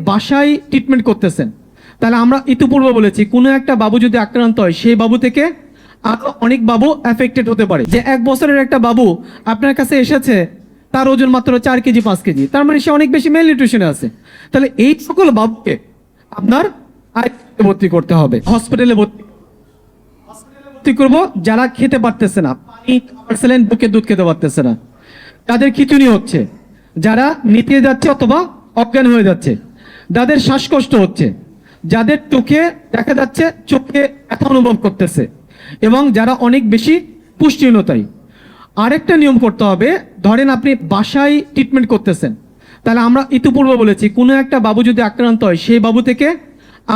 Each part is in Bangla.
বাসায় ট্রিটমেন্ট করতেছেন, তাহলে আমরা ইতিপূর্বে বলেছি কোনো একটা বাবু যদি আক্রান্ত হয় সেই বাবু থেকে আরো অনেক বাবু এফেক্টেড হতে পারে। যে 1 বছরের একটা বাবু আপনার কাছে এসেছে, তার ওজন মাত্র 4 কেজি 5 কেজি, তার মানে সে অনেক বেশি মেল নিউট্রিশনে আছে। তাহলে এই সকল বাবুকে আপনার আইসিইউতে ভর্তি করতে হবে, হসপিটালে ভর্তি করবো যারা খেতে পারতেছে না, পানি স্যালাইন বুকে দুধ খেতে পারতেছে না, তাদের খিঁচুনি হচ্ছে, যারা নিতে যাচ্ছে অথবা অজ্ঞান হয়ে যাচ্ছে, যাদের শ্বাসকষ্ট হচ্ছে, যাদের চোখে দেখা যাচ্ছে চোখে ব্যথা অনুভব করতেছে, এবং যারা অনেক বেশি পুষ্টিহীনতায়। আরেকটা নিয়ম করতে হবে, ধরেন আপনি বাসায় ট্রিটমেন্ট করতেছেন, তাহলে আমরা ইতিপূর্বে বলেছি কোনো একটা বাবু যদি আক্রান্ত হয় সেই বাবু থেকে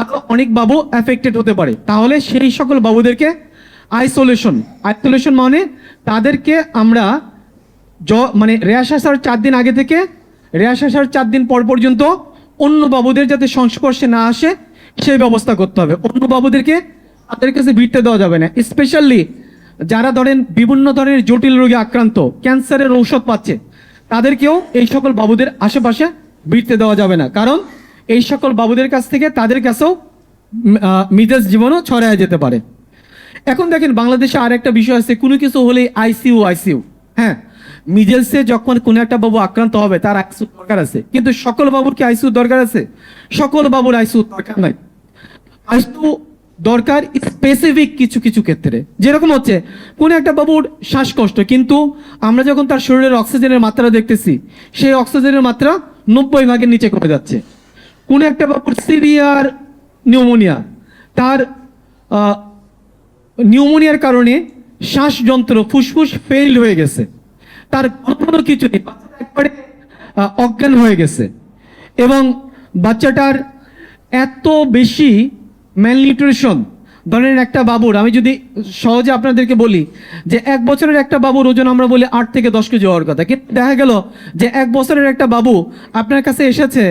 আরো অনেক বাবু এফেক্টেড হতে পারে। তাহলে সেই সকল বাবুদেরকে আইসোলেশন মানে তাদেরকে আমরা মানে র্যাশ আসার 4 দিন আগে থেকে র্যাশ আসার 4 দিন পর পর্যন্ত অন্য বাবুদের যাতে সংস্পর্শে না আসে সেই ব্যবস্থা করতে হবে। অন্য বাবুদেরকে তাদের কাছে ভিড়তে দেওয়া যাবে না, স্পেশালি যারা ধরেন বিভিন্ন ধরনের জটিল রোগে আক্রান্ত, ক্যান্সারের ঔষধ পাচ্ছে, তাদেরকেও এই সকল বাবুদের আশেপাশে ভিড়তে দেওয়া যাবে না, কারণ এই সকল বাবুদের কাছ থেকে তাদের কাছেও মিজাজ জীবাণু ছড়ায় যেতে পারে। এখন দেখেন বাংলাদেশে আর একটা বিষয় আছে, কোনো কিছু হলেই আইসিইউ। হ্যাঁ, মিজেলসে যখন কোনো একটা বাবু আক্রান্ত হবে তার আইসিইউ দরকার আছে, কিন্তু সকল বাবুর কি আইসিইউ দরকার আছে? সকল বাবুর আইসিইউ দরকার নাই। আইসিইউ দরকার স্পেসিফিক কিছু কিছু ক্ষেত্রে, যেরকম হচ্ছে কোনো একটা বাবুর শ্বাসকষ্ট, কিন্তু আমরা যখন তার শরীরের অক্সিজেনের মাত্রা দেখতেছি সেই অক্সিজেনের মাত্রা 90 ভাগের নিচে কমে যাচ্ছে। কোনো একটা বাবুর সিভিয়ার নিউমোনিয়া, তার নিউমোনিয়ার কারণে শ্বাসযন্ত্র ফুসফুস ফেইল হয়ে গেছে, তার কোনো কিছু নেই, একবারে অজ্ঞান হয়ে গেছে, এবং বাচ্চাটার এত বেশি ম্যালনিউট্রিশন। ধরেন একটা বাবুর, আমি যদি সহজে আপনাদেরকে বলি যে 1 বছরের একটা বাবুর ওজন আমরা বলি 8 থেকে 10 কেজি হওয়ার কথা, কিন্তু দেখা গেল যে 1 বছরের একটা বাবু আপনার কাছে এসেছে,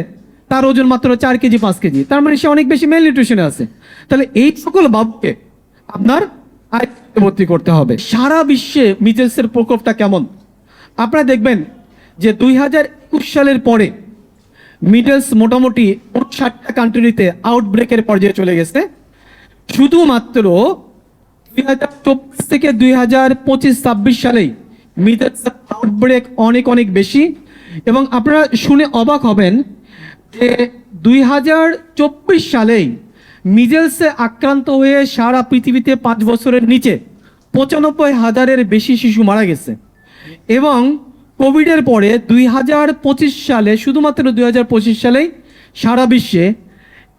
তার ওজন মাত্র 4 কেজি 5 কেজি, তার মানে সে অনেক বেশি ম্যালনিউট্রিশনে আছে। তাহলে এই সকল বাবুকে আপনার আইসিইউতে ভর্তি করতে হবে। সারা বিশ্বে মিজেলসের প্রকোপটা কেমন আপনারা দেখবেন যে 2021 সালের পরে মিডলস মোটামুটি 60টা কান্ট্রিতে আউটব্রেকের পর্যায়ে চলে গেছে। শুধুমাত্র 2024 থেকে 2025-26 সালেই মিডলস আউটব্রেক অনেক অনেক বেশি, এবং আপনারা শুনে অবাক হবেন যে 2024 সালেই মিজেলসে আক্রান্ত হয়ে সারা পৃথিবীতে 5 বছরের নিচে 95,000-এর বেশি শিশু মারা গেছে। এবং কোভিডের পরে 2025 সালে, শুধুমাত্র 2025 সালেই সারা বিশ্বে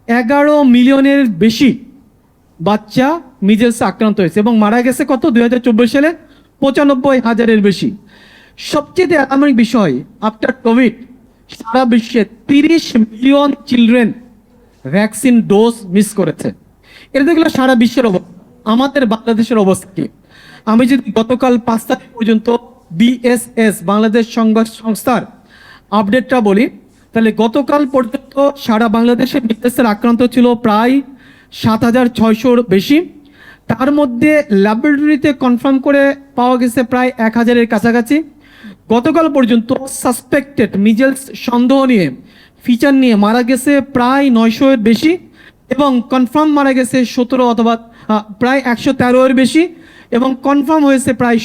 11 মিলিয়নের বেশি বাচ্চা মিজেলসে আক্রান্ত হয়েছে, এবং মারা গেছে কত? 2024 সালে 95,000-এর বেশি। সবচেয়ে অ্যালার্মিং বিষয়, আফটার কোভিড সারা বিশ্বে 30 million children vaccine dose miss করেছে। এটা দেখলে সারা বিশ্বের অবস্থা। আমাদের বাংলাদেশের অবস্থা কি? আমি যদি গতকাল 5 তারিখ পর্যন্ত BSS বাংলাদেশ সংবাদ সংস্থার আপডেটটা বলি, তাহলে গতকাল পর্যন্ত সারা বাংলাদেশে মিজেলসের আক্রান্ত ছিল প্রায় 7,600-র বেশি। তার মধ্যে ল্যাবরেটরিতে কনফার্ম করে পাওয়া গেছে প্রায় 1,000-এর কাছাকাছি। গতকাল পর্যন্ত সাসপেক্টেড মিজেলস সন্দেহ নিয়ে ফিচার নিয়ে মারা গেছে প্রায় 900-এর বেশি, এবং কনফার্ম মারা গেছে 17 অথবা প্রায় 113-এর বেশি, এবং কনফার্ম হয়েছে প্রায়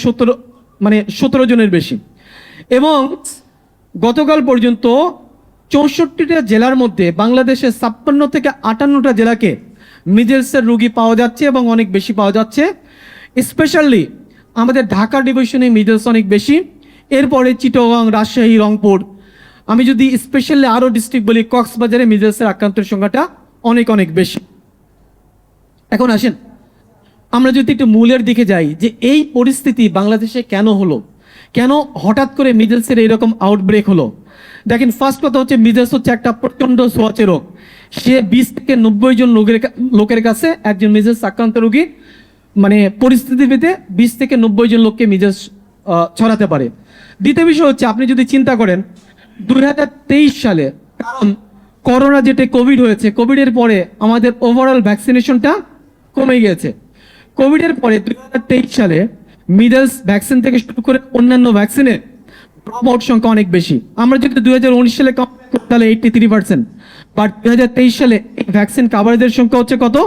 17 জনের বেশি। এবং গতকাল পর্যন্ত 64টা জেলার মধ্যে বাংলাদেশের 56 থেকে 58টা জেলাকে মিজেলসের রোগী পাওয়া যাচ্ছে, এবং অনেক বেশি পাওয়া যাচ্ছে। স্পেশালি আমাদের ঢাকা ডিভিশনে মিজেলস অনেক বেশি, এরপরে চিটাগং, রাজশাহী, রংপুর। আমি যদি স্পেশালি আরও ডিস্ট্রিক্ট বলি, কক্সবাজারে মিজেলসের আক্রান্তের সংখ্যাটা অনেক অনেক বেশি। এখন আসেন আমরা যদি একটু মূলের দিকে যাই, যে এই পরিস্থিতি বাংলাদেশে কেন হলো, কেন হঠাৎ করে মিজেলসের এইরকম আউটব্রেক হলো। দেখেন, ফার্স্ট কথা হচ্ছে মিজেলস হচ্ছে একটা প্রচণ্ড ছোঁয়াচে রোগ। সে 20 থেকে 90 জন লোকের কাছে একজন মিজেলস আক্রান্ত রোগী, মানে পরিস্থিতিতে 20 থেকে 90 জন লোককে মিজেলস ছড়াতে পারে। দ্বিতীয় বিষয় হচ্ছে, আপনি যদি চিন্তা করেন 2023 সালে, কারণ করোনা যেটা কোভিড হয়েছে, কোভিডের পরে আমাদের ওভারঅল ভ্যাকসিনেশনটা কমে গিয়েছে। কোভিডের পরে 2023 সালে মিজেলস ভ্যাকসিন থেকে শুরু করে অন্যান্য ভ্যাকসিনের ড্রপ আউট সংখ্যা অনেক বেশি। আমরা যদি 2019 সালে তাহলে 83%, বাট 2023 সালে এই ভ্যাকসিন কাভারেজের সংখ্যা হচ্ছে কত?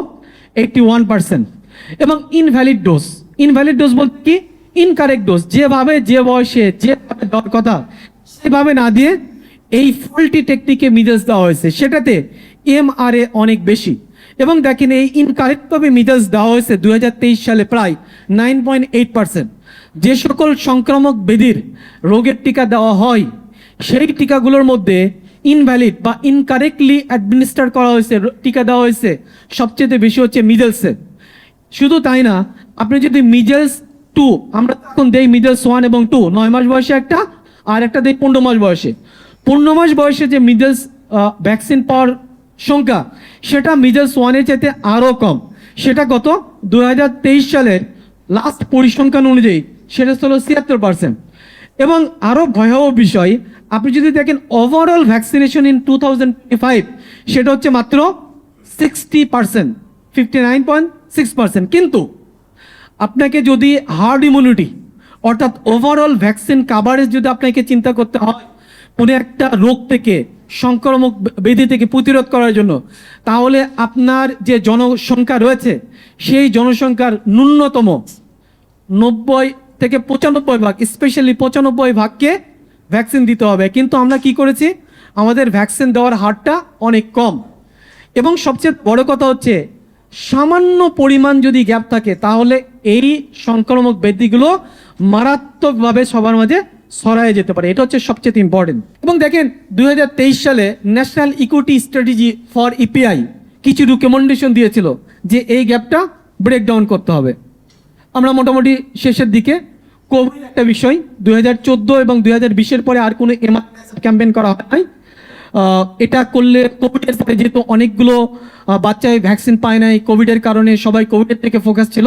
81%। এবং ইনভ্যালিড ডোজ বলতে কি? ইনকারেক্ট ডোজ, যেভাবে যে বয়সে যেভাবে দেওয়ার কথা সেভাবে না দিয়ে এই ফল্টি টেকনিকে মিডলস দেওয়া হয়েছে, সেটাতে এমআরএ অনেক বেশি। এবং দেখেন এই ইনকারেক্টভাবে মিডলস দেওয়া হয়েছে 2023 সালে প্রায় 9.8%। যে সকল সংক্রামক ব্যাধির রোগের টিকা দেওয়া হয় সেই টিকাগুলোর মধ্যে ইনভ্যালিড বা ইনকারেক্টলি অ্যাডমিনিস্টার করা হয়েছে, টিকা দেওয়া হয়েছে সবচেয়ে বেশি হচ্ছে মিডলসে। শুধু তাই না, আপনি যদি মিডলস 2, আমরা এখন দেই মিডলস 1 এবং 2, 9 মাস বয়সে একটা, আর একটা দেই 15 মাস বয়সে। 15 মাস বয়সে যে মিডলস ভ্যাকসিন পাওয়ার সংখ্যা সেটা মিডলস 1-এর চাইতে আরও কম। সেটা কত? 2023 সালের লাস্ট পরিসংখ্যান অনুযায়ী সেটা হলো 76%। এবং আরও ভয়াবহ বিষয়, আপনি যদি দেখেন ওভারঅল ভ্যাকসিনেশন ইন 2025 সেটা হচ্ছে মাত্র 60%, 59.6%। কিন্তু আপনাকে যদি হার্ড ইমিউনিটি অর্থাৎ ওভারঅল ভ্যাকসিন কাভারেজ যদি আপনাকে চিন্তা করতে হয় কোনো একটা রোগ থেকে, সংক্রামক ব্যাধি থেকে প্রতিরোধ করার জন্য, তাহলে আপনার যে জনসংখ্যা রয়েছে সেই জনসংখ্যার ন্যূনতম 90 থেকে 95 ভাগ, স্পেশালি 95 ভাগকে ভ্যাকসিন দিতে হবে। কিন্তু আমরা কি করেছি? আমাদের ভ্যাকসিন দেওয়ার হারটা অনেক কম। এবং সবচেয়ে বড় কথা হচ্ছে, সামান্য পরিমাণ যদি গ্যাপ থাকে তাহলে এই সংক্রামক ব্যাধিগুলো মারাত্মকভাবে সবার মাঝে ছড়ায় যেতে পারে। এটা হচ্ছে সবচেয়ে ইম্পর্টেন্ট। এবং দেখেন 2023 সালে national equity strategy for EPI কিছু রিকমেন্ডেশন দিয়েছিল যে এই গ্যাপটা ব্রেকডাউন করতে হবে। আমরা মোটামুটি শেষের দিকে। কোভিড একটা বিষয়, 2014 এবং 2020-এর পরে আর কোনো ক্যাম্পেইন করা হয় নাই। এটা করলে কোভিডের পরে যেহেতু অনেকগুলো বাচ্চাই ভ্যাকসিন পায় নাই, কোভিডের কারণে সবাই কোভিডের থেকে ফোকাস ছিল,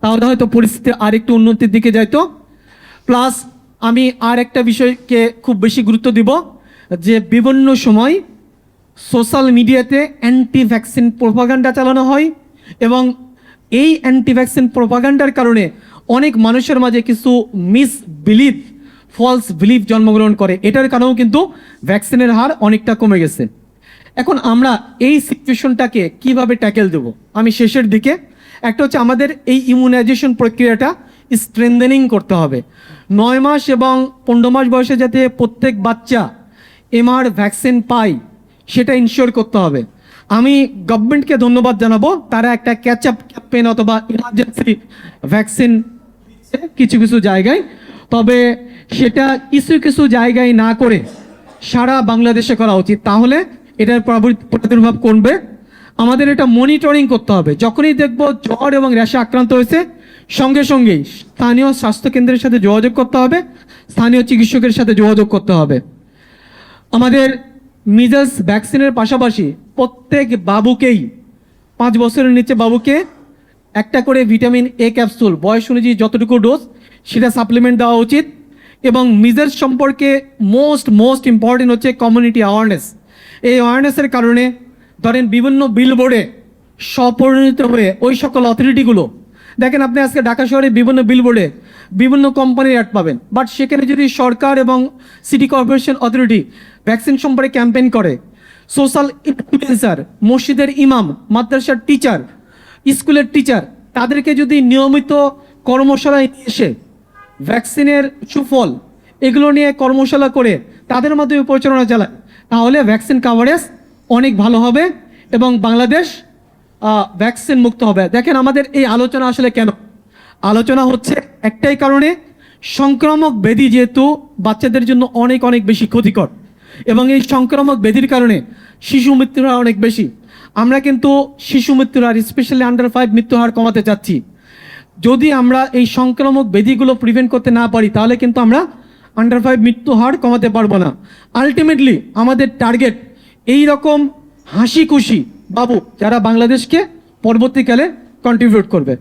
তাহলে হয়তো পরিস্থিতি আর একটু উন্নতির দিকে যাইতো। প্লাস আমি আর একটা বিষয়কে খুব বেশি গুরুত্ব দিব, যে বিভিন্ন সময় সোশ্যাল মিডিয়াতে অ্যান্টি ভ্যাকসিন প্রোপাগান্ডা চালানো হয় এবং এই অ্যান্টি ভ্যাকসিন প্রোপাগান্ডার কারণে অনেক মানুষের মাঝে কিছু মিসবিলিভ, ফলস বিলিভ জন্মগ্রহণ করে। এটার কারণেও কিন্তু ভ্যাকসিনের হার অনেকটা কমে গেছে। এখন আমরা এই সিচুয়েশনটাকে কিভাবে ট্যাকেল দেব? আমি শেষের দিকে। একটা হচ্ছে আমাদের এই ইমিউনাইজেশন প্রক্রিয়াটা স্ট্রেনথেনিং করতে হবে। 9 মাস এবং 15 মাস বয়সে যাতে প্রত্যেক বাচ্চা এমআর ভ্যাকসিন পায় সেটা ইনশিওর করতে হবে। আমি গভর্নমেন্টকে ধন্যবাদ জানাবো, তারা একটা ক্যাচ আপ ক্যাম্পেইন অথবা ইমার্জেন্সি ভ্যাকসিন কিছু কিছু জায়গায়, তবে সেটা কিছু কিছু জায়গায় না করে সারা বাংলাদেশে করা উচিত, তাহলে এটার প্রাদুর্ভাব কমবে। আমাদের এটা মনিটরিং করতে হবে। যখনই দেখব জ্বর এবং র্যাশে আক্রান্ত হয়েছে, সঙ্গে সঙ্গেই স্থানীয় স্বাস্থ্যকেন্দ্রের সাথে যোগাযোগ করতে হবে, স্থানীয় চিকিৎসকের সাথে যোগাযোগ করতে হবে। আমাদের মিজলস ভ্যাকসিনের পাশাপাশি প্রত্যেক বাবুকেই, 5 বছরের নিচে বাবুকে একটা করে ভিটামিন এ ক্যাপসুল বয়স অনুযায়ী যতটুকু ডোজ সেটা সাপ্লিমেন্ট দেওয়া উচিত। এবং মিজলস সম্পর্কে মোস্ট ইম্পর্টেন্ট হচ্ছে কমিউনিটি অ্যাওয়ারনেস। এই অ্যাওয়ারনেসের কারণে ধরেন বিভিন্ন বিলবোর্ডে স্বপরিণত হয়ে ওই সকল অথরিটিগুলো, দেখেন আপনি আজকে ঢাকা শহরে বিভিন্ন বিলবোর্ডে বিভিন্ন কোম্পানির অ্যাড পাবেন, বাট সেখানে যদি সরকার এবং সিটি কর্পোরেশন অথরিটি ভ্যাকসিন সম্পর্কে ক্যাম্পেইন করে, সোশ্যাল ইনফ্লুয়েন্সার, মসজিদের ইমাম, মাদ্রাসার টিচার, স্কুলের টিচার, তাদেরকে যদি নিয়মিত কর্মশালায় নিয়ে এসে ভ্যাকসিনের সুফল এগুলো নিয়ে কর্মশালা করে তাদের মাধ্যমে পরিচালনা চালায়, তাহলে ভ্যাকসিন কাভারেজ অনেক ভালো হবে এবং বাংলাদেশ ভ্যাকসিন মুক্ত হবে। দেখেন আমাদের এই আলোচনা আসলে কেন আলোচনা হচ্ছে, একটাই কারণে, সংক্রামক ব্যাধি যেহেতু বাচ্চাদের জন্য অনেক বেশি ক্ষতিকর এবং এই সংক্রামক ব্যাধির কারণে শিশু মৃত্যুর হার অনেক বেশি। আমরা কিন্তু শিশু মৃত্যুর হার, স্পেশালি আন্ডার 5 মৃত্যুর হার কমাতে চাচ্ছি। যদি আমরা এই সংক্রামক ব্যাধিগুলো প্রিভেন্ট করতে না পারি তাহলে কিন্তু আমরা আন্ডার 5 মৃত্যু হার কমাতে পারবো না। আলটিমেটলি আমাদের টার্গেট এই রকম হাসি খুশি বাবু যারা বাংলাদেশকে পরবর্তীকালে কন্ট্রিবিউট করবে।